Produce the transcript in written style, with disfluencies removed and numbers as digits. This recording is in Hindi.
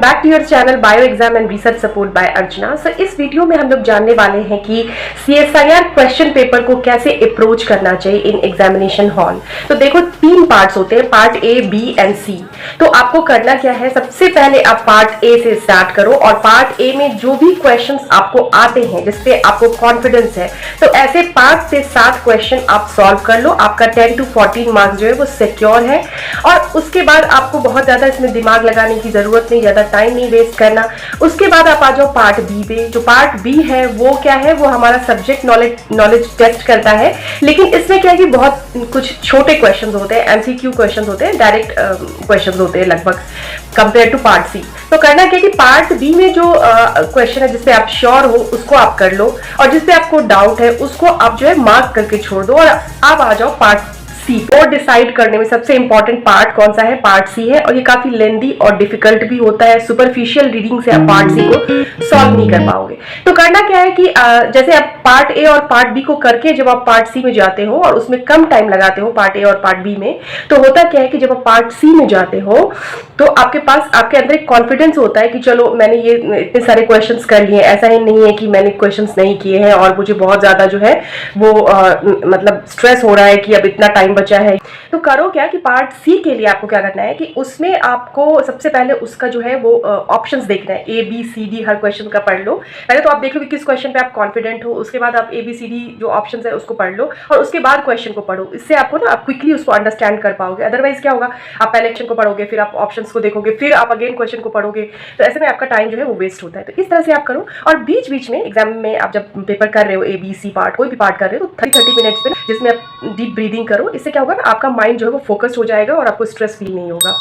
Back to your channel bio exam and research support by Archana. So इस वीडियो में हम लोग जानने वाले हैं कि CSIR क्वेश्चन पेपर को कैसे अप्रोच करना चाहिए इन एग्जामिनेशन हॉल। तो देखो 3 पार्ट्स होते हैं, पार्ट ए, बी एंड सी। तो आपको करना क्या है, सबसे पहले आप पार्ट ए से स्टार्ट करो और पार्ट ए में जो भी क्वेश्चंस आपको आते हैं जिसपे आपको कॉन्फिडेंस है, तो ऐसे 5 से 7 क्वेश्चन आप सॉल्व कर लो। आपका 10 to 14 मार्क्स जो है वो सिक्योर है। और उसके बाद आपको बहुत ज्यादा इसमें दिमाग लगाने की जरूरत नहीं, ज्यादा टाइम नहीं वेस्ट करना। उसके बाद आप आ जाओ पार्ट बी पे। जो पार्ट बी है वो क्या है, वो हमारा सब्जेक्ट नॉलेज टेस्ट करता है, लेकिन इसमें क्या है कि बहुत कुछ छोटे क्वेश्चंस होते हैं, MCQ क्वेश्चंस होते हैं, डायरेक्ट क्वेश्चंस होते हैं लगभग कंपेयर टू पार्ट सी। तो करना क्या है कि पार्ट बी में जो क्वेश्चन है जिसपे आप श्योर हो उसको आप कर लो, और जिसपे आपको डाउट है उसको आप जो है मार्क करके छोड़ दो, और आप आ जाओ पार्ट सी। और डिसाइड करने में सबसे इंपॉर्टेंट पार्ट कौन सा है, पार्ट सी है। और ये काफी लेंदी और डिफिकल्ट भी होता है, सुपरफिशियल रीडिंग से आप पार्ट सी को सॉल्व नहीं कर पाओगे। तो करना क्या है कि जैसे आप पार्ट ए और पार्ट बी को करके जब आप पार्ट सी में जाते हो और उसमें कम टाइम लगाते हो पार्ट ए और पार्ट बी में, तो होता क्या है कि जब आप पार्ट सी में जाते हो तो आपके अंदर एक कॉन्फिडेंस होता है कि चलो मैंने ये इतने सारे क्वेश्चंस कर लिए, ऐसा ही नहीं है कि मैंने क्वेश्चंस नहीं किए हैं और मुझे बहुत ज्यादा जो है वो मतलब स्ट्रेस हो रहा है कि अब इतना टाइम बचा है। तो करो क्या कि पार्ट सी के लिए आपको क्या करना है कि उसमें आपको सबसे पहले उसका जो है वो ऑप्शंस देखना है। ABCD हर क्वेश्चन का पढ़ लो। पहले तो आप देख लो कि किस क्वेश्चन पे आप कॉन्फिडेंट हो, उसके बाद आप ABCD जो ऑप्शंस है उसको पढ़ लो और उसके बाद क्वेश्चन को पढ़ो। इससे आपको ना आप क्विकली उसको अंडरस्टैंड कर पाओगे। अदरवाइज क्या होगा, आप पहले क्वेश्चन को पढ़ोगे, फिर आप ऑप्शंस को देखोगे, फिर आप अगेन क्वेश्चन को पढ़ोगे, तो ऐसे में आपका टाइम जो है वो वेस्ट होता है। तो इस तरह से आप करो। और बीच बीच में एग्जाम में आप जब पेपर कर रहे हो, ABC पार्ट कोई भी पार्ट कर रहे हो, तो 30 मिनट्स में जिसमें आप डीप ब्रीदिंग करो। इससे क्या होगा ना, आपका माइंड जो है वो फोकस्ड हो जाएगा और आपको स्ट्रेस फील नहीं होगा।